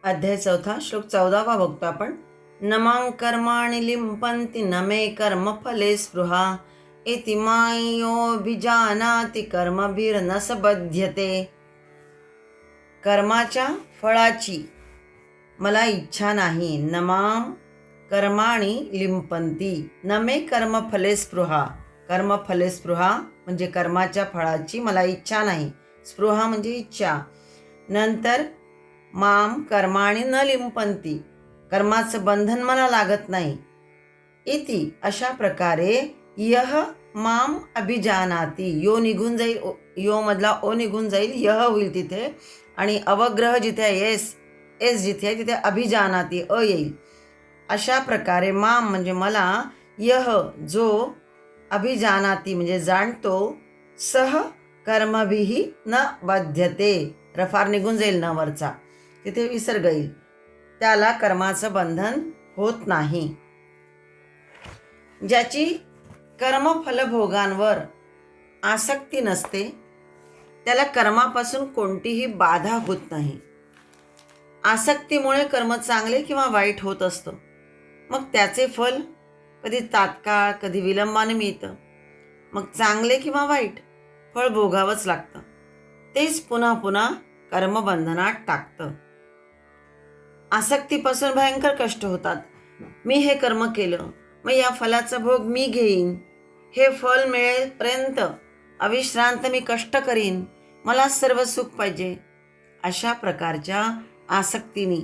अध्याय 4 श्लोक 14 बघतो आपण. नमां कर्माणि लिंपन्ति न मे कर्मफले स्पृहा इति मायोभिजानाति कर्मभिर्न स बध्यते. कर्माच्या फळाची मला इच्छा नाही. नमां कर्माणि लिंपन्ति न मे कर्मफले स्पृहा. कर्मफले स्पृहा म्हणजे कर्माच्या फळाची मला इच्छा नाही. स्पृहा म्हणजे इच्छा. नंतर माम कर्माणि न लिंपन्ति, कर्माचं बंधन मला लागत नाही. इति अशा प्रकारे यह माम अभिजानाती, यो निघून जाईल, यो मधला ओ निघून जाईल, यह होईल तिथे, आणि अवग्रह जिथे आहे एस जिथे आहे तिथे अभिजानाती अ येईल. अशा प्रकारे माम म्हणजे मला, यह जो अभिजानाती म्हणजे जाणतो, सह कर्मभिही न बाध्यते, रफार निघून जाईल न वरचा, तिथे विसर्ग येईल, त्याला कर्माचं बंधन होत नाही. ज्याची कर्मफलभोगांवर आसक्ती नसते त्याला कर्मापासून कोणतीही बाधा होत नाही. आसक्तीमुळे कर्म चांगले किंवा वाईट होत असतं. मग त्याचे फल कधी तात्काळ कधी विलंबाने मिळतं. मग चांगले किंवा वाईट फळ भोगावंच लागतं. तेच पुन्हा पुन्हा कर्मबंधनात टाकतं. आसक्तीपासून भयंकर कष्ट होतात. मी हे कर्म केलं, मग या फलाचा भोग मी घेईन, हे फल मिळेपर्यंत अविश्रांत मी कष्ट करीन, मला सर्व सुख पाहिजे. अशा प्रकारच्या आसक्तीने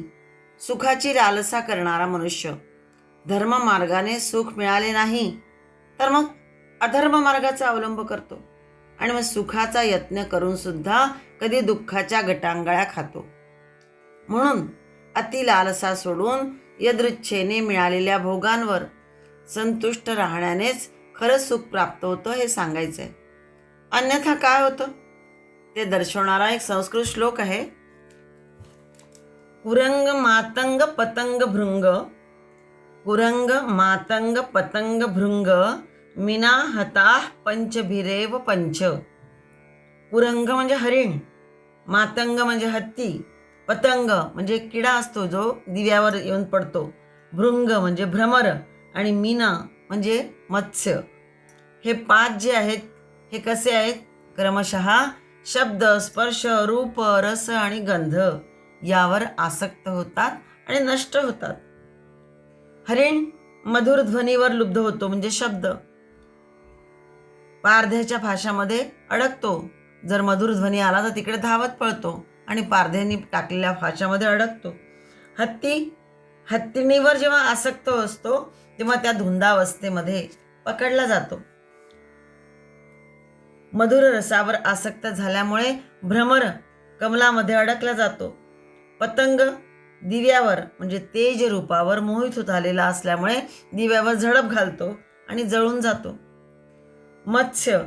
सुखाची लालसा करणारा मनुष्य धर्म मार्गाने सुख मिळाले नाही तर मग अधर्म मार्गाचा अवलंब करतो आणि मग सुखाचा यत्न करून सुद्धा कधी दुःखाच्या गटांगळ्या खातो. म्हणून अति लालसा सोडून यदृच्छेने मिळालेल्या भोगांवर संतुष्ट राहण्यानेच खरं सुख प्राप्त होतं हे सांगायचं आहे. अन्यथा काय होतं ते दर्शवणारा एक संस्कृत श्लोक आहे. कुरंग मातंग पतंग भृंग, कुरंग मातंग पतंग भृंग मीना हताः पंचभिरेव पंच. कुरंग म्हणजे हरिण, मातंग म्हणजे हत्ती, पतंग म्हणजे किडा असतो जो दिव्यावर येऊन पडतो, भृंग म्हणजे भ्रमर, आणि मीना म्हणजे मत्स्य. हे 5 जे आहेत हे कसे आहेत? क्रमशः शब्द, स्पर्श, रूप, रस आणि गंध यावर आसक्त होतात आणि नष्ट होतात. हरिण मधुर ध्वनीवर लुब्ध होतो म्हणजे शब्द, पारध्याच्या फाशामध्ये अडकतो. जर मधुर ध्वनी आला तर तिकडे धावत पळतो आणि पारध्याने टाकलेल्या फाशामध्ये अडकतो. हत्तीणीवर जेव्हा आसक्त असतो तेव्हा त्या धुंदावस्थेमध्ये पकडला जातो. मधुर रसावर आसक्त झाल्यामुळे भ्रमर कमलामध्ये अडकला जातो. पतंग दिव्यावर म्हणजे तेज रूपावर मोहित झालेला असल्यामुळे दिव्यावर झडप घालतो आणि जळून जातो. मत्स्य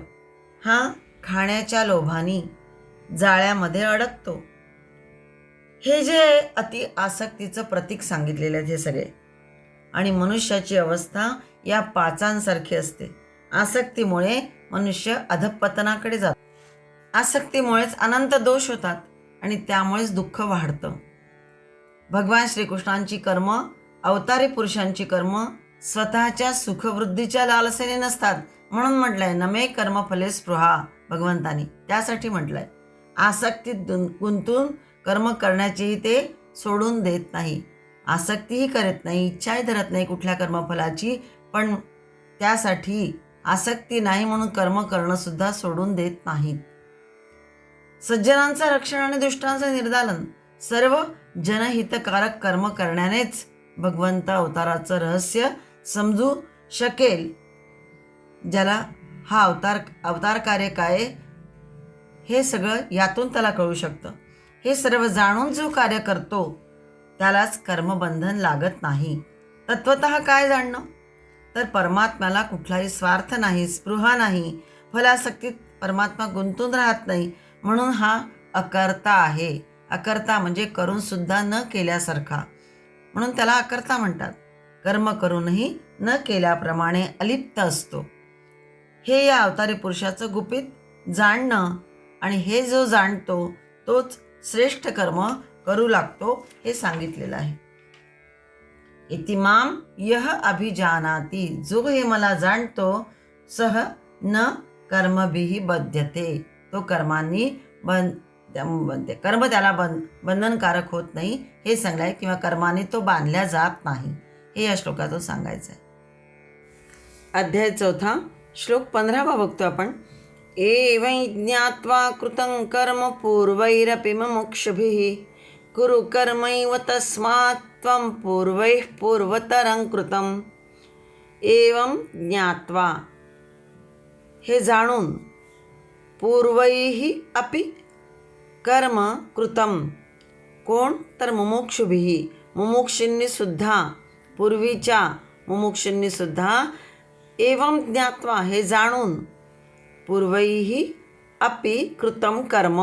हा खाण्याच्या लोभाने जाळ्यामध्ये अडकतो. हे जे अति आसक्तीचं प्रतीक सांगितलेलं आहे हे सगळे, आणि मनुष्याची अवस्था या 5 असते. आसक्तीमुळे मनुष्य अधःपतनाकडे जातो. आसक्तीमुळेच अनंत दोष होतात आणि त्यामुळेच दुःख वाढतं. भगवान श्रीकृष्णांची कर्म, अवतारी पुरुषांची कर्म स्वतःच्या सुखवृद्धीच्या लालसेने नसतात. म्हणून म्हटलंय नमे कर्मफले स्पृहा भगवंतानी, त्यासाठी म्हटलंय. आसक्तीत गुंतून कर्म करण्याचेही ते सोडून देत नाही. आसक्तीही करत नाही, इच्छाही धरत नाही कुठल्या कर्मफलाची, पण त्यासाठी आसक्ती नाही म्हणून कर्म करणं सुद्धा सोडून देत नाहीत. सज्जनांचं रक्षण आणि दुष्टांचं निर्दालन, सर्व जनहितकारक कर्म करण्यानेच भगवंत अवताराचं रहस्य समजू शकेल. ज्याला हा अवतार कार्य काय हे सगळं यातून त्याला कळू शकतं. हे सर्व जाणून जो कार्य करतो त्यालाच कर्मबंधन लागत नाही. तत्वतः काय जाणणं? तर परमात्म्याला कुठलाही स्वार्थ नाही, स्पृहा नाही, फलासक्तीत परमात्मा गुंतून राहत नाही, म्हणून हा अकर्ता आहे. अकर्ता म्हणजे करून सुद्धा न केल्यासारखा, म्हणून त्याला अकर्ता म्हणतात. कर्म करूनही न केल्याप्रमाणे अलिप्त असतो. हे या अवतारी पुरुषाचं गुपित जाणणं, आणि हे जो जाणतो तोच श्रेष्ठ कर्म करू लागतो हे सांगितलेलं आहे. इतिमाम यह अभिजानाति, जो हे मला जाणतो, सह न कर्मभिः बध्यते, तो कर्मांनी कर्म त्याला बंधनकारक होत नाही हे सांगलं आहे, किंवा कर्माने तो बांधल्या जात नाही हे या श्लोकातून सांगायचं आहे. अध्याय 4 श्लोक 15 बघतो आपण. एवं ज्ञात्वा कृतं कर्म पूर्वैरपि मुमुक्षुभिः कुरु कर्मैव तस्मात् त्वं पूर्वैः पूर्वतरं कृतं. एवं ज्ञात्वा, हे जाणून, पूर्वैः अपि कर्म कृतं, कोण तर मुमुक्षुभिः, मुमुक्षूंनी सुद्धा, पूर्वीच्या मुमुक्षूंनी सुद्धा, एवं ज्ञात्वा, हे जाणून, पूर्वैः अपि कृतं कर्म,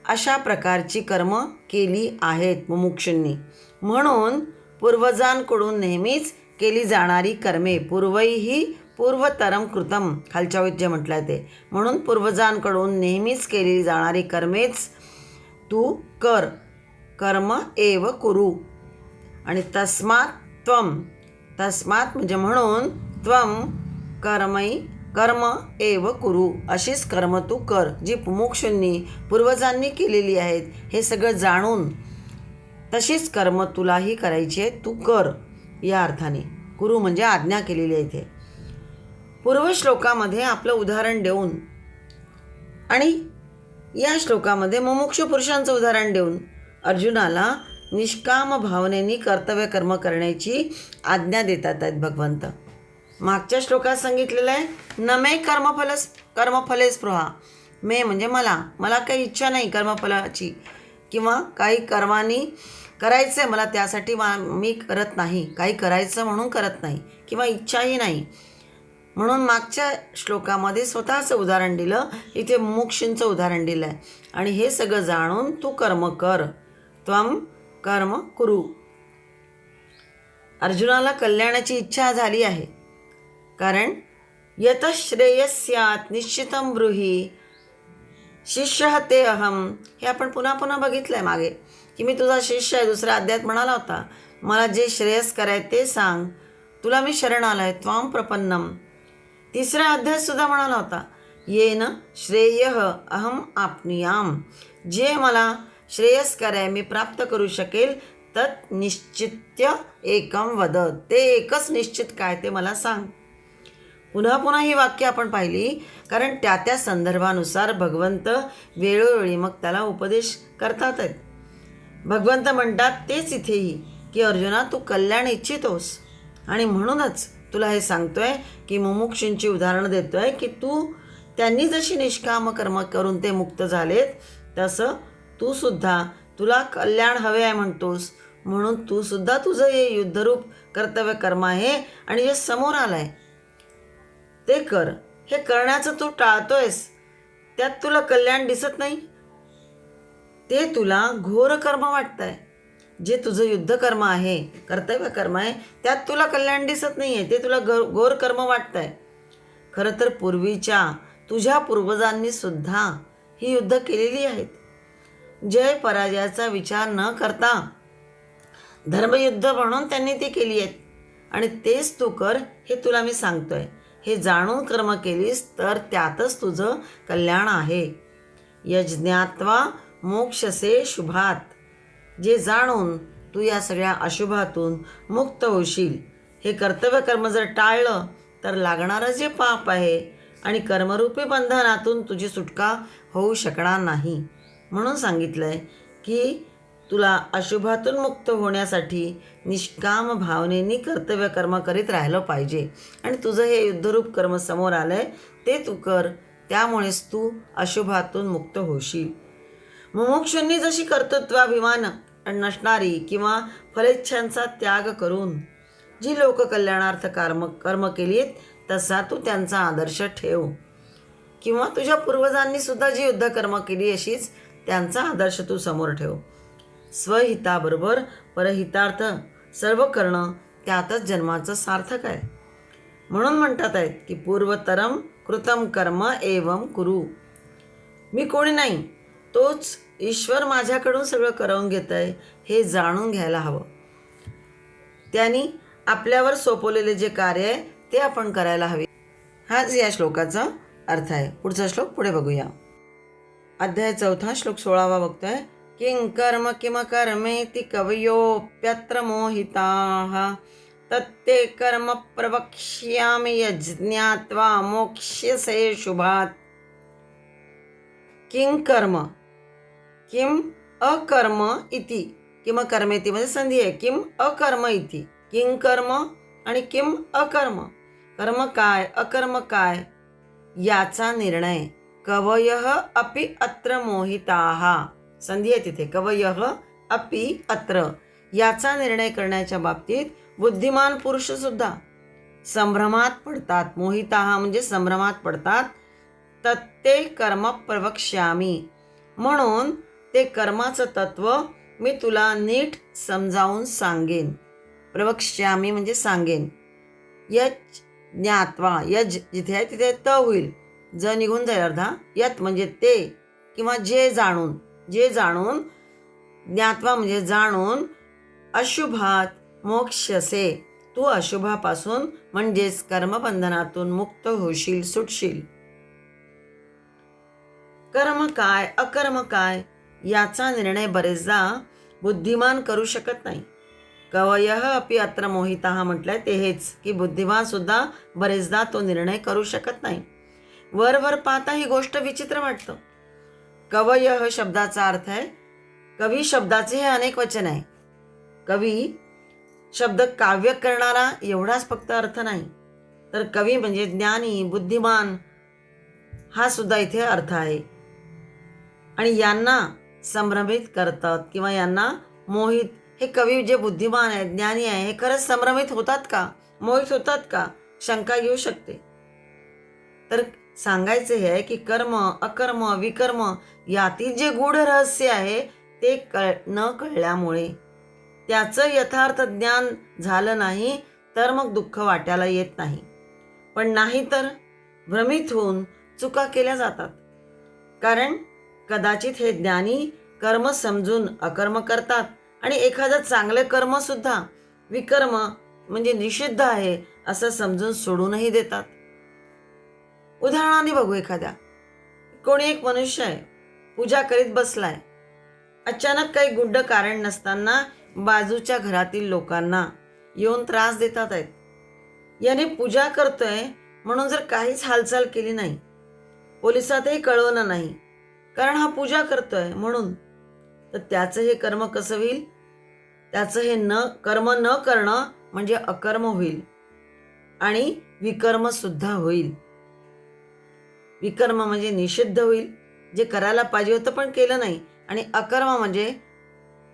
अशा प्रकारची कर्म केली आहेत मुमुक्षूंनी. म्हणून पूर्वजांकडून नेहमीच केली जाणारी कर्मे, पूर्वैः पूर्वतरम कृतम, खालच्या ओळीत जे म्हटलं आहे ते, म्हणून पूर्वजांकडून नेहमीच केली जाणारी कर्मेच तू कर, कर्म एव कुरु. आणि तस्मात् त्वम, तस्मात् म्हणजे म्हणून, त्वम कर्म एव कुरु, अशीच कर्म तू कर जी मुमुक्षूंनी पूर्वजांनी केलेली आहेत. हे सगळं जाणून तशीच कर्म तुलाही करायची आहे, तू कर, या अर्थाने. कुरु म्हणजे आज्ञा केलेली आहे इथे. पूर्व श्लोकामध्ये आपलं उदाहरण देऊन आणि या श्लोकामध्ये मुमुक्षु पुरुषांचं उदाहरण देऊन अर्जुनाला निष्काम भावनेने कर्तव्य कर्म करण्याची आज्ञा देतात आहेत भगवंत. मागच्या श्लोकात सांगितलेलं आहे, न मे कर्मफले स्पृहा. मे म्हणजे मला काही इच्छा नाही कर्मफलाची, किंवा काही कर्मांनी करायचं आहे मला, त्यासाठी मी करत नाही, काही करायचं म्हणून करत नाही, किंवा इच्छाही नाही. म्हणून मागच्या श्लोकामध्ये स्वतःचं उदाहरण दिलं, इथे मुमुक्षूंचं उदाहरण दिलं आहे. आणि हे सगळं जाणून तू कर्म कर, त्वम कर्म कुरु. अर्जुनाला कल्याणाची इच्छा झाली आहे, कारण यतः श्रेयस्यात् निश्चितं ब्रूहि शिष्यः ते अहम. हे आपण पुन्हा पुन्हा बघितलं आहे मागे, की मी तुझा शिष्य आहे. दुसऱ्या अध्यायात म्हणाला होता, मला जे श्रेयस्कर आहे ते सांग, तुला मी शरण आलो आहे, त्वां प्रपन्नम. तिसऱ्या अध्यायात सुद्धा म्हणाला होता, येन श्रेयः अहम आपनुयाम, जे मला श्रेयस्कर आहे, मी प्राप्त करू शकेल, तत् निश्चित्य एकम वद, ते एकच निश्चित काय ते मला सांग. पुन्हा पुन्हा ही वाक्य आपण पाहिली, कारण त्या त्या संदर्भानुसार भगवंत वेळोवेळी मग त्याला उपदेश करतात आहेत. भगवंत म्हणतात तेच इथेही, की अर्जुना तू कल्याण इच्छितोस, आणि म्हणूनच तुला हे सांगतोय, की मुमुक्षूंची उदाहरणं देतोय, की त्यांनी जशी निष्काम कर्म करून ते मुक्त झालेत, तसं तू सुद्धा, तुला कल्याण हवे आहे म्हणतोस, म्हणून तू सुद्धा तुझं हे युद्धरूप कर्तव्य कर्म आहे, आणि जे समोर आलं आहे ते कर. हे करण्याचं तू टाळतोयस, त्यात तुला कल्याण दिसत नाही, ते तुला घोर कर्म वाटतंय. जे तुझं युद्ध कर्म आहे, कर्तव्य कर्म आहे, त्यात तुला कल्याण दिसत नाही आहे, ते तुला घोर कर्म वाटतंय. खरं तर पूर्वीच्या तुझ्या पूर्वजांनी सुद्धा ही युद्ध केलेली आहेत. जय पराजयाचा विचार न करता धर्मयुद्ध म्हणून त्यांनी ती केली आहेत, आणि तेच तू कर हे तुला मी सांगतोय. हे जाणून कर्म केलीस तर त्यातच तुझं कल्याण आहे. यज्ञात्वा मोक्षसे शुभात, जे जाणून तू या सगळ्या अशुभातून मुक्त होशील. हे कर्तव्य कर्म जर टाळलं तर लागणारं जे पाप आहे आणि कर्मरूपी बंधनातून तुझी सुटका होऊ शकणार नाही. म्हणून सांगितलं आहे की तुला अशुभातून मुक्त होण्यासाठी निष्काम भावनेने कर्तव्य कर्म करीत राहिलं पाहिजे. आणि तुझं हे युद्धरूप कर्म समोर आलं आहे ते तू कर, त्यामुळेच तू अशुभातून मुक्त होशील. मुमुक्षूंनी जशी कर्तृत्वाभिमान नसणारी किंवा फलेच्छांचा त्याग करून जी लोककल्याणार्थ कर्म केलीत, तसा तू त्यांचा आदर्श ठेव. किंवा तुझ्या पूर्वजांनी सुद्धा जी युद्धकर्म केली अशीच त्यांचा आदर्श तू समोर ठेव. स्वहिताबरोबर परहितार्थ सर्व करणं त्यातच जन्माचं सार्थक आहे. म्हणून म्हणतात आहेत की पूर्वतरम कृतम कर्म एवं कुरु. मी कोणी नाही, तोच ईश्वर माझ्याकडून सगळं करवून घेत आहे हे जाणून घ्यायला हवं. त्यांनी आपल्यावर सोपवलेले जे कार्य आहे ते आपण करायला हवे. हाच या श्लोकाचा अर्थ आहे. पुढचा श्लोक पुढे बघूया. अध्याय 4 श्लोक 16 बघतोय. किं कर्म किम कर्मेति कवयोप्यत्र मोहिताः तत्ते कर्म प्रवक्ष्यामि यज्ञात्वा मोक्ष्यसे शुभात्. किं कर्म किम अकर्म इति. किम कर्मेति म्हणजे संधी आहे. किम अकर्म इति. किं कर्म आणि किम अकर्म. कर्म काय अकर्म काय याचा निर्णय. कवयः अपि अत्र मोहिताः. संधी आहे तिथे. कवयः अपि अत्र याचा निर्णय करण्याच्या बाबतीत बुद्धिमान पुरुष सुद्धा संभ्रमात पडतात. मोहिताः म्हणजे संभ्रमात पडतात. तत्ते कर्म प्रवक्ष्यामि म्हणून ते कर्माचं तत्व मी तुला नीट समजावून सांगेन. प्रवक्ष्यामि म्हणजे सांगेन. यज ज्ञात्वा. यज जिथे आहे तिथे त होईल. ज निघून जाईल अर्धा. यत म्हणजे ते किंवा जे जाणून. जे जाणून. ज्ञात्वा म्हणजे जाणून. अशुभात मोक्षसे तू अशुभापासून म्हणजेच कर्मबंधनातून मुक्त होशील, सुटशील. कर्म काय अकर्म काय याचा निर्णय बरेचदा बुद्धिमान करू शकत नाही. कवयः अपि अत्र मोहिताः म्हटलंय ते हेच की बुद्धिमान सुद्धा बरेचदा तो निर्णय करू शकत नाही. वर पाहता ही गोष्ट विचित्र वाटतं. कवयः शब्दाचा अर्थ आहे. कवी शब्दाचे हे अनेक वचन आहे. कवी शब्द काव्य करणारा एवढाच फक्त अर्थ नाही, तर कवी म्हणजे ज्ञानी, बुद्धिमान हा सुद्धा इथे अर्थ आहे. आणि यांना संभ्रमित करतात किंवा यांना मोहित. हे कवी जे बुद्धिमान आहे, ज्ञानी आहे, हे खरंच संभ्रमित होतात का, मोहित होतात का, शंका येऊ शकते. तर सांगायचे हे आहे की कर्म अकर्म विकर्म यातील जे गूढ रहस्य आहे ते न कळल्यामुळे, त्याचं यथार्थ ज्ञान झालं नाही तर मग दुःख वाट्याला येत नाही. पण नाही तर भ्रमित होऊन चुका केल्या जातात. कारण कदाचित हे ज्ञानी कर्म समजून अकर्म करतात आणि एखादं चांगलं कर्म सुद्धा विकर्म म्हणजे निषिद्ध आहे असं समजून सोडूनही देतात. उदाहरणाने बघू. एखाद्या कोणी एक मनुष्य आहे, पूजा करीत बसलाय. अचानक काही गुड्ड कारण नसताना बाजूच्या घरातील लोकांना येऊन त्रास देतात आहेत. याने पूजा करतोय म्हणून जर काहीच हालचाल केली नाही, पोलिसातही कळवलं नाही, कारण हा पूजा करतोय म्हणून, तर त्याचं हे कर्म कसं होईल? त्याचं हे कर्म न करणं म्हणजे अकर्म होईल आणि विकर्म सुद्धा होईल. विकर्म म्हणजे निषिद्ध होईल, जे करायला पाहिजे होतं पण केलं नाही. आणि अकर्म म्हणजे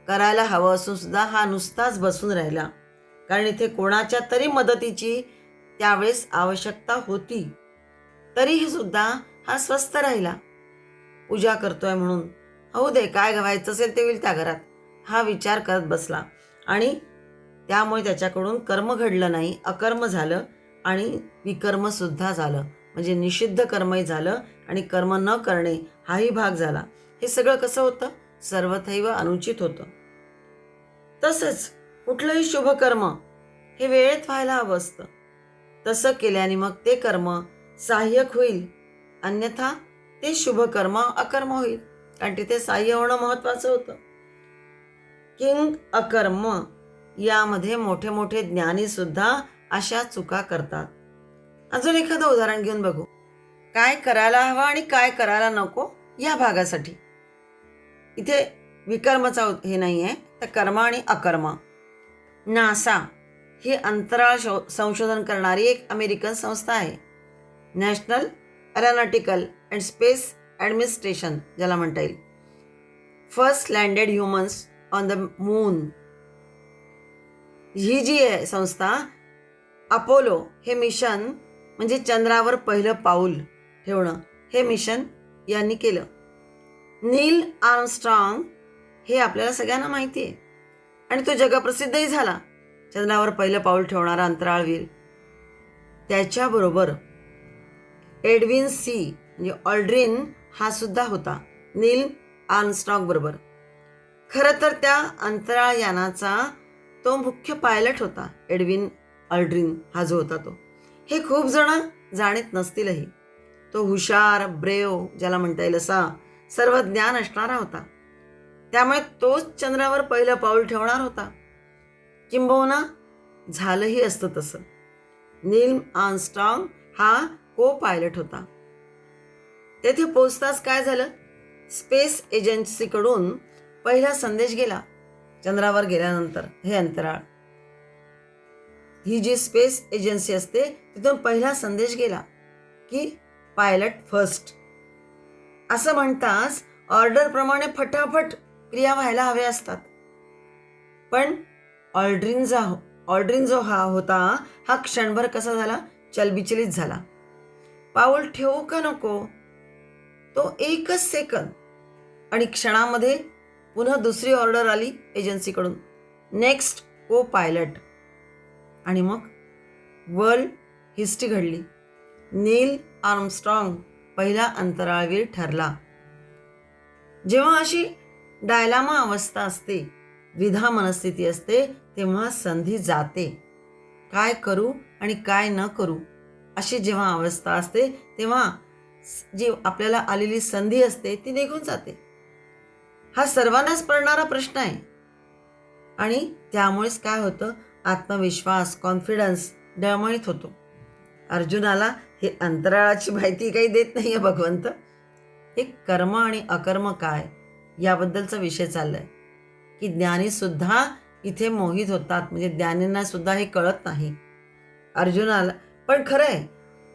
करायला हवं असून सुद्धा हा नुसताच बसून राहिला, कारण इथे कोणाच्या तरी मदतीची त्यावेळेस आवश्यकता होती, तरीही सुद्धा हा स्वस्थ राहिला. पूजा करतोय म्हणून होऊ दे, काय व्हायचं असेल ते होईल त्या घरात, हा विचार करत बसला आणि त्यामुळे त्याच्याकडून कर्म घडलं नाही, अकर्म झालं आणि विकर्म सुद्धा झालं. म्हणजे निषिद्ध कर्मही झालं आणि कर्म न करणे हाही भाग झाला. हे सगळं कसं होतं? सर्वथैव अनुचित होतं. तसंच कुठलंही शुभ कर्म हे वेळेत व्हायला हवं असतं. तसं केल्याने मग ते कर्म सहाय्यक होईल, अन्यथा ते शुभ कर्म अकर्म होईल, कारण तिथे सहाय्य होणं महत्वाचं होतं. किंग अकर्म यामध्ये मोठे मोठे ज्ञानी सुद्धा अशा चुका करतात. अजून एखादं उदाहरण घेऊन बघू. काय करायला हवं आणि काय करायला नको या भागासाठी इथे विकर्मचा हे नाही आहे, तर कर्म आणि अकर्म. नासा ही अंतराळ संशोधन करणारी एक अमेरिकन संस्था आहे. National aeronautical and space administration ज्याला म्हणता येईल. First landed humans on the moon ही जी आहे संस्था, अपोलो हे मिशन म्हणजे चंद्रावर पहिलं पाऊल ठेवणं, हे मिशन यांनी केलं. नील आर्मस्ट्रॉंग हे आपल्याला सगळ्यांना माहिती आहे आणि तो जगप्रसिद्धही झाला, चंद्रावर पहिलं पाऊल ठेवणारा अंतराळवीर. त्याच्याबरोबर एडविन सी म्हणजे ऑल्ड्रिन हा सुद्धा होता. नील आर्मस्ट्रॉंग बरोबर. खरं तर त्या अंतराळ यानाचा तो मुख्य पायलट होता, एडविन ऑल्ड्रिन हा जो होता तो. हे खूप जण जाणीत नसतीलही. तो हुशार, ब्रेव ज्याला म्हणता येईल असा सर्व ज्ञान असणारा होता. त्यामुळे तोच चंद्रावर पहिलं पाऊल ठेवणार होता. किंबहुना झालंही असतं तसं. नील आर्मस्ट्रॉंग हा को पायलट होता. तेथे पोचताच काय झालं, स्पेस एजन्सीकडून पहिला संदेश गेला. चंद्रावर गेल्यानंतर हे अंतराळ, ही जी स्पेस एजन्सी असते तिथून पहिला संदेश गेला की पायलट फर्स्ट. असं म्हणताच ऑर्डरप्रमाणे फटाफट क्रिया व्हायला हव्या असतात. पण ऑल्ड्रिन जो हा होता हा क्षणभर कसा झाला, चलबिचलित झाला. पाऊल ठेवू का नको, तो एकच सेकंद आणि क्षणामध्ये पुन्हा दुसरी ऑर्डर आली एजन्सीकडून, नेक्स्ट को पायलट. आणि मग वर्ल्ड हिस्ट्री घडली. नील आर्मस्ट्रॉंग पहिला अंतराळवीर ठरला. जेव्हा अशी डायलामा अवस्था असते, द्विधा मनस्थिती असते, तेव्हा संधी जाते. काय करू आणि काय न करू अशी जेव्हा अवस्था असते, तेव्हा जी आपल्याला आलेली संधी असते ती निघून जाते. हा सर्वांनाच पडणारा प्रश्न आहे. आणि त्यामुळेच काय होतं, आत्मविश्वास, कॉन्फिडन्स डळमळीत होतो. अर्जुनाला हे अंतराळाची माहिती काही देत नाही आहे भगवंत. हे कर्म आणि अकर्म काय याबद्दलचा विषय चाललाय की ज्ञानीसुद्धा इथे मोहित होतात. म्हणजे ज्ञानींना सुद्धा हे कळत नाही अर्जुनाला. पण खरं आहे,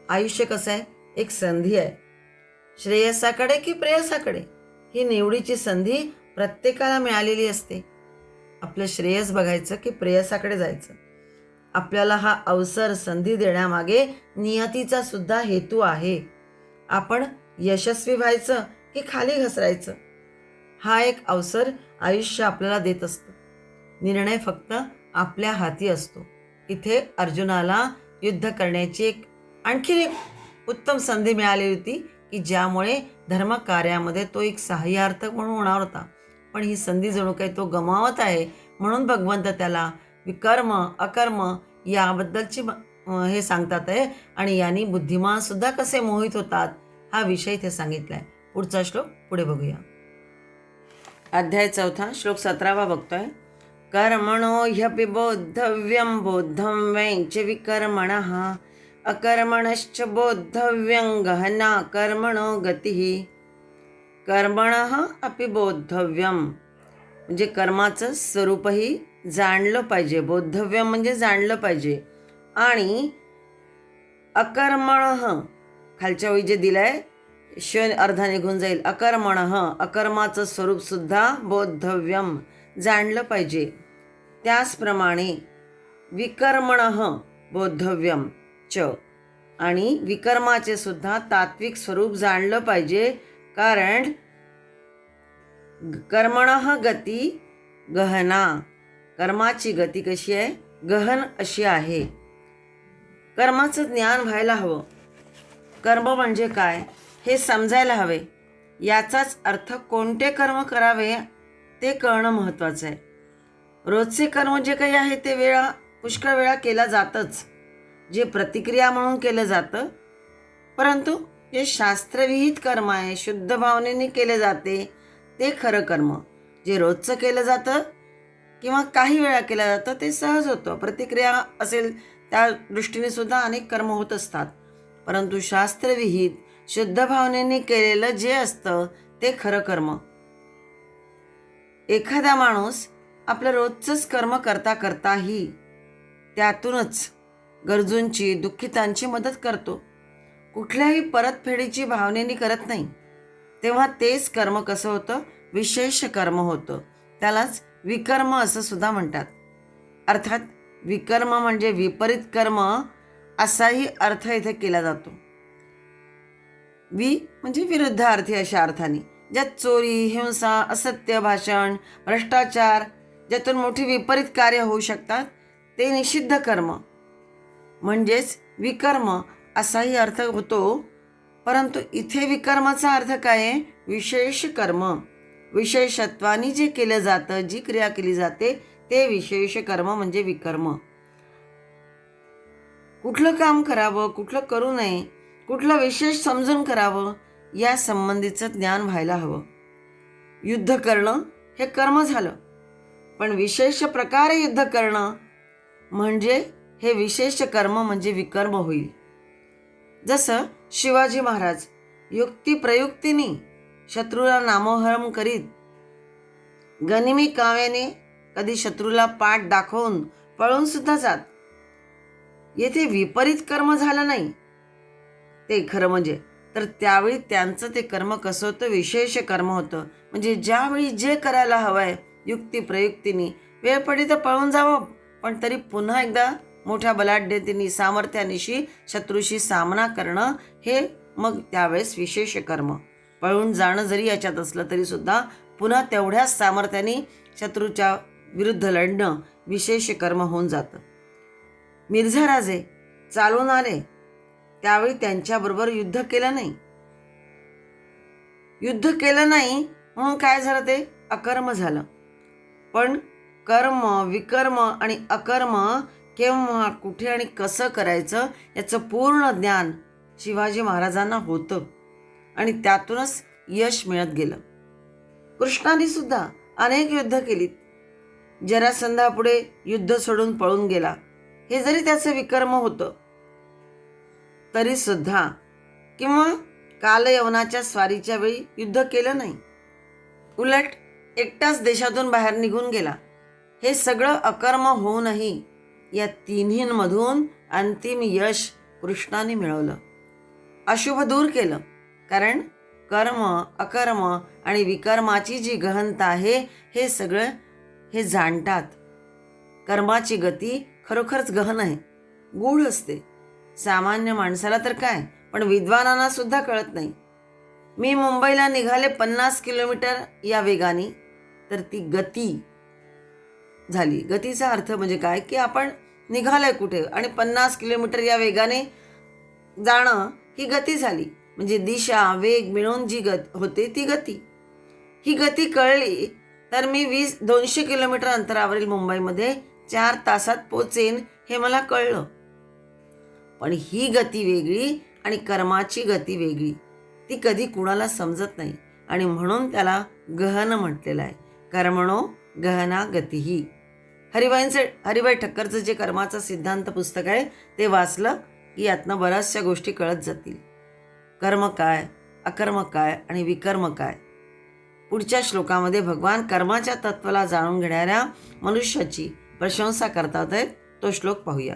आयुष्य कसं आहे, एक संधी आहे. श्रेयसाकडे की प्रेयसाकडे ही निवडीची संधी प्रत्येकाला मिळालेली असते. आपलं श्रेयस बघायचं की प्रेयसाकडे जायचं. आपल्याला हा अवसर, संधी देण्यामागे नियतीचा सुद्धा हेतू आहे. आपण यशस्वी व्हायचं की खाली घसरायचं, हा एक अवसर आयुष्य आपल्याला देत असतं. निर्णय फक्त आपल्या हाती असतो. इथे अर्जुनाला युद्ध करण्याची आणखी एक उत्तम संधी मिळाली होती की ज्यामुळे धर्मकार्यामध्ये तो एक सहाय्यार्थक म्हणून होणार होता. पण ही संधी जणू काही तो गमावत आहे. म्हणून भगवंत त्याला विकर्म अकर्म याबद्दलची हे सांगतात आहे. आणि यांनी बुद्धिमान सुद्धा कसे मोहित होतात हा विषय इथे सांगितलाय. पुढचा श्लोक पुढे बघूया. अध्याय 4 श्लोक 17 बघतोय. कर्मणो ह्यपि बोद्धव्यं बोद्धं वैच विकर्मणः अकर्मणश्च बोद्धव्यं गहना कर्मणो गतिः. कर्मणः अपि बोद्धव्यं म्हणजे कर्माचं स्वरूपही जाणलं पाहिजे. बोद्धव्यम म्हणजे जाणलं पाहिजे. आणि अकर्मणः खालच्या वेळी जे दिलंय शन अर्धा निघून जाईल. अकर्मणः अकर्माचं स्वरूप सुद्धा बोद्धव्यम जाणलं पाहिजे. त्याचप्रमाणे विकर्मणः बोद्धव्यम च आणि विकर्माचे सुद्धा तात्विक स्वरूप जाणलं पाहिजे. कारण कर्मणः गती गहना, कर्माची गती कशी आहे, गहन अशी आहे. कर्माचं ज्ञान व्हायला हवं. कर्म म्हणजे काय हे समजायला हवे. याचाच अर्थ कोणते कर्म करावे ते कळणं महत्त्वाचं आहे. रोजचे कर्म जे काही आहे ते पुष्कळ वेळा केला जातच, जे प्रतिक्रिया म्हणून केलं जातं. परंतु जे शास्त्रविहित कर्म आहे, शुद्ध भावनेने केले जाते, ते खरं कर्म. जे रोजचं केलं जातं किंवा काही वेळा केलं जातं ते सहज होतं. प्रतिक्रिया असेल त्या दृष्टीने सुद्धा अनेक कर्म होत असतात. परंतु शास्त्रविहित शुद्ध भावनेने केलेलं जे असतं ते खरं कर्म. एखादा माणूस आपलं रोजचंच कर्म करता करताही त्यातूनच गरजूंची, दुःखितांची मदत करतो, कुठल्याही परतफेडीची भावनेने करत नाही, तेव्हा तेच कर्म कसं होतं, विशेष कर्म होतं. त्यालाच विकर्म असं सुद्धा म्हणतात. अर्थात विकर्म म्हणजे विपरीत कर्म असाही अर्थ इथे केला जातो. म्हणजे विरुद्धार्थी अशा अर्थाने, ज्यात चोरी, हिंसा, असत्य भाषण, भ्रष्टाचार, ज्यातून मोठी विपरीत कार्य होऊ शकतात, ते निषिद्ध कर्म म्हणजेच विकर्म असाही अर्थ होतो. परंतु इथे विकर्माचा अर्थ काय आहे, विशेष कर्म. विशेषत्वानी जे केलं जातं, जी क्रिया केली जाते ते विशेष कर्म म्हणजे विकर्म. कुठलं काम करावं, कुठलं करू नये, कुठलं विशेष समजून करावं या संबंधीचं ज्ञान व्हायला हवं. युद्ध करणं हे कर्म झालं, पण विशेष प्रकारे युद्ध करणं म्हणजे हे विशेष कर्म म्हणजे विकर्म होईल. जसं शिवाजी महाराज युक्तिप्रयुक्तीने शत्रूला नामोहरम करीत गनिमी काव्याने कधी शत्रूला पाठ दाखवून पळून सुद्धा जात. येथे विपरीत कर्म झालं नाही ते खरं म्हणजे, तर त्यावेळी त्यांचं ते कर्म कसं होतं, विशेष कर्म होतं. म्हणजे ज्यावेळी जे करायला हवंय युक्तिप्रयुक्तीने, वेळ पडली तर पळून जावं, पण तरी पुन्हा एकदा मोठ्या बलाढ्यतेने सामर्थ्यानिशी शत्रूशी सामना करणं हे मग त्यावेळेस विशेष कर्म. पळून जाणं जरी याच्यात असलं तरी सुद्धा पुन्हा तेवढ्याच सामर्थ्याने शत्रूच्या विरुद्ध लढणं विशेष कर्म होऊन जातं. मिर्झा राजे चालून आले त्यावेळी त्यांच्याबरोबर युद्ध केलं नाही. युद्ध केलं नाही म्हणून काय झालं, ते अकर्म झालं. पण कर्म, विकर्म आणि अकर्म केव्हा, कुठे आणि कसं करायचं याचं पूर्ण ज्ञान शिवाजी महाराजांना होतं आणि त्यातूनच यश मिळत गेलं. कृष्णाने सुद्धा अनेक युद्ध केलीत. जरासंधापुढे युद्ध सोडून पळून गेला, हे जरी त्याचं विकर्म होतं तरी सुद्धा, किंवा कालयवनाच्या स्वारीच्या वेळी युद्ध केलं नाही, उलट एकटाच देशातून बाहेर निघून गेला, हे सगळं अकर्म होऊनही या तिन्हींमधून अंतिम यश कृष्णाने मिळवलं. अशुभ दूर केलं, कारण कर्म, अकर्म आणि विकर्माची जी गहनता आहे हे सगळं हे जाणतात. कर्माची गती खरोखरच गहन आहे, गूढ असते. सामान्य माणसाला तर काय, पण विद्वानांना सुद्धा कळत नाही. मी मुंबईला निघाले 50 किलोमीटर या वेगाने, तर ती गती झाली. गतीचा अर्थ म्हणजे काय, की आपण निघालोय कुठे आणि 50 किलोमीटर या वेगाने जाणं ही गती झाली. म्हणजे दिशा, वेग मिळून जी होते ती गती. ही गती कळली तर मी 200 किलोमीटर अंतरावरील मुंबईमध्ये 4 तासात पोचेन हे मला कळलं. पण ही गती वेगळी आणि कर्माची गती वेगळी, ती कधी कुणाला समजत नाही आणि म्हणून त्याला गहन म्हटलेलं आहे. कर्मणो गहना गतीही. हरिभाई ठक्करचं जे कर्माचा सिद्धांत पुस्तक आहे ते वाचलं की यातनं बऱ्याचशा गोष्टी कळत जातील. कर्म काय, अकर्म काय आणि विकर्म काय. पुढच्या श्लोकामध्ये भगवान कर्माच्या तत्वाला जाणून घेणाऱ्या मनुष्याची प्रशंसा करतात. तो श्लोक पाहूया.